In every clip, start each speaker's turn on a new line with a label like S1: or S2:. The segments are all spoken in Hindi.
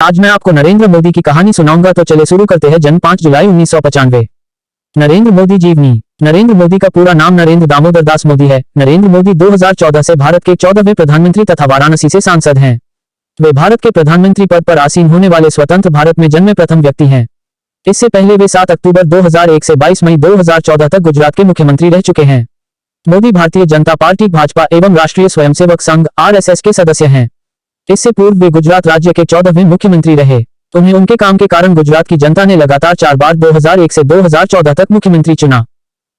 S1: आज मैं आपको नरेंद्र मोदी की कहानी सुनाऊंगा, तो चले शुरू करते हैं। जन्म 5 जुलाई 1995। नरेंद्र मोदी जीवनी। नरेंद्र मोदी का पूरा नाम नरेंद्र दामोदर दास मोदी है। नरेंद्र मोदी 2014 से भारत के 14वें प्रधानमंत्री तथा वाराणसी से सांसद हैं। वे भारत के प्रधानमंत्री पद पर आसीन होने वाले स्वतंत्र भारत में जन्मे प्रथम व्यक्ति हैं। इससे पहले वे 7 अक्टूबर 2001 से 22 मई 2014 तक गुजरात के मुख्यमंत्री रह चुके हैं। मोदी भारतीय जनता पार्टी भाजपा एवं राष्ट्रीय स्वयंसेवक संघ RSS के सदस्य हैं। इससे पूर्व वे गुजरात राज्य के 14वें मुख्यमंत्री रहे। उन्हें उनके काम के कारण गुजरात की जनता ने लगातार 4 बार 2001 से 2014 तक मुख्यमंत्री चुना।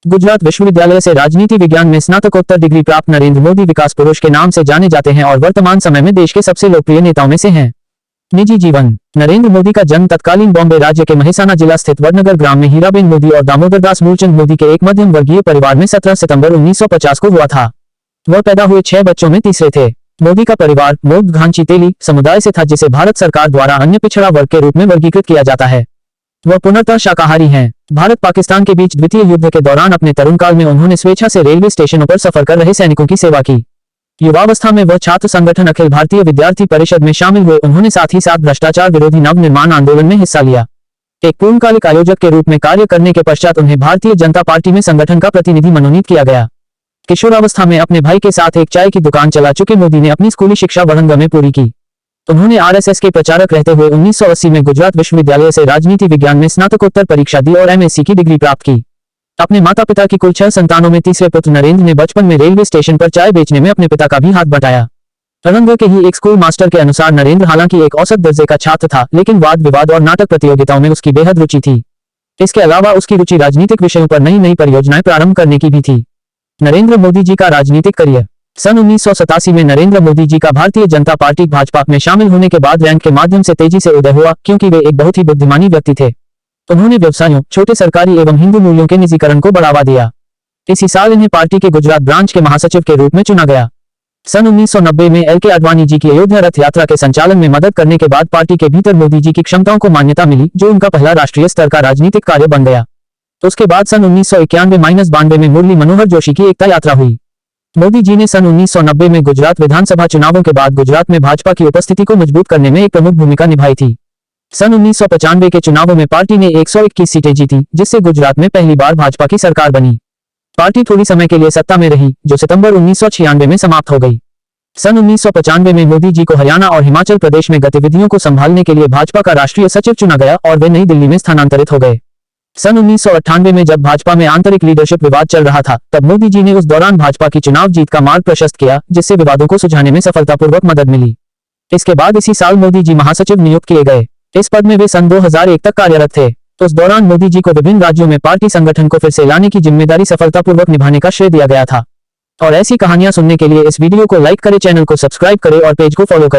S1: गुजरात विश्वविद्यालय से राजनीति विज्ञान में स्नातकोत्तर डिग्री प्राप्त नरेंद्र मोदी विकास पुरुष के नाम से जाने जाते हैं और वर्तमान समय में देश के सबसे लोकप्रिय नेताओं में से हैं। निजी जीवन। नरेंद्र मोदी का जन्म तत्कालीन बॉम्बे राज्य के महिसाना जिला स्थित वडनगर ग्राम में हीराबेन मोदी और दामोदर दास मूलचंद मोदी के एक मध्यम वर्गीय परिवार में 17 सितंबर 1950 को हुआ था। वह पैदा हुए 6 बच्चों में तीसरे थे। मोदी का परिवार मोद घांची तेली समुदाय से था, जिसे भारत सरकार द्वारा अन्य पिछड़ा वर्ग के रूप में वर्गीकृत किया जाता है। वह पूर्णतः शाकाहारी हैं। भारत पाकिस्तान के बीच द्वितीय युद्ध के दौरान अपने तरुण काल में उन्होंने स्वेच्छा से रेलवे स्टेशनों पर सफर कर रहे सैनिकों की सेवा की। युवावस्था में वह छात्र संगठन अखिल भारतीय विद्यार्थी परिषद में शामिल हुए। उन्होंने साथ ही साथ भ्रष्टाचार विरोधी नव निर्माण आंदोलन में हिस्सा लिया। एक पूर्णकालिक आयोजक के रूप में कार्य करने के पश्चात उन्हें भारतीय जनता पार्टी में संगठन का प्रतिनिधि मनोनीत किया गया। किशोरावस्था में अपने भाई के साथ एक चाय की दुकान चला चुके मोदी ने अपनी स्कूली शिक्षा वडनगर में पूरी की। उन्होंने RSS के प्रचारक रहते हुए 1980 में गुजरात विश्वविद्यालय से राजनीति विज्ञान में स्नातकोत्तर परीक्षा दी और MSc की डिग्री प्राप्त की। अपने माता पिता की कुल 6 संतानों में तीसरे पुत्र नरेंद्र ने बचपन में रेलवे स्टेशन पर चाय बेचने में अपने पिता का भी हाथ बटाया। वडनगर के ही एक स्कूल मास्टर के अनुसार नरेंद्र हालांकि एक औसत दर्जे का छात्र था, लेकिन वाद विवाद और नाटक प्रतियोगिताओं में उसकी बेहद रुचि थी। इसके अलावा उसकी रुचि राजनीतिक विषयों पर नई नई परियोजनाएं प्रारंभ करने की भी थी। नरेंद्र मोदी जी का राजनीतिक करियर। सन 1987 में नरेंद्र मोदी जी का भारतीय जनता पार्टी भाजपा में शामिल होने के बाद रैंक के माध्यम से तेजी से उदय हुआ, क्योंकि वे एक बहुत ही बुद्धिमानी व्यक्ति थे। उन्होंने व्यवसायों, छोटे सरकारी एवं हिंदू मूल्यों के निजीकरण को बढ़ावा दिया। इसी साल इन्हें पार्टी के गुजरात ब्रांच के महासचिव के रूप में चुना गया। सन 1990 में LK आडवाणी जी की अयोध्या रथ यात्रा के संचालन में मदद करने के बाद पार्टी के भीतर मोदी जी की क्षमताओं को मान्यता मिली, जो उनका पहला राष्ट्रीय स्तर का राजनीतिक कार्य बन गया। उसके बाद सन 1991-92 में मुरली मनोहर जोशी की एकता यात्रा हुई। मोदी जी ने सन 1990 में गुजरात विधानसभा चुनावों के बाद गुजरात में भाजपा की उपस्थिति को मजबूत करने में एक प्रमुख भूमिका निभाई थी। सन 1995 के चुनावों में पार्टी ने 121 सीटें जीती, जिससे गुजरात में पहली बार भाजपा की सरकार बनी। पार्टी थोड़ी समय के लिए सत्ता में रही, जो सितंबर 1996 में समाप्त हो गई। सन 1995 में मोदी जी को हरियाणा और हिमाचल प्रदेश में गतिविधियों को संभालने के लिए भाजपा का राष्ट्रीय सचिव चुना गया और वे नई दिल्ली में स्थानांतरित हो गए। सन 1998 में जब भाजपा में आंतरिक लीडरशिप विवाद चल रहा था, तब मोदी जी ने उस दौरान भाजपा की चुनाव जीत का मार्ग प्रशस्त किया, जिससे विवादों को सुलझाने में सफलतापूर्वक मदद मिली। इसके बाद इसी साल मोदी जी महासचिव नियुक्त किए गए। इस पद में वे सन 2001 तक कार्यरत थे। उस दौरान मोदी जी को विभिन्न राज्यों में पार्टी संगठन को फिर से लाने की जिम्मेदारी सफलतापूर्वक निभाने का श्रेय दिया गया था। और ऐसी कहानियां सुनने के लिए इस वीडियो को लाइक करें, चैनल को सब्सक्राइब करें और पेज को फॉलो करें।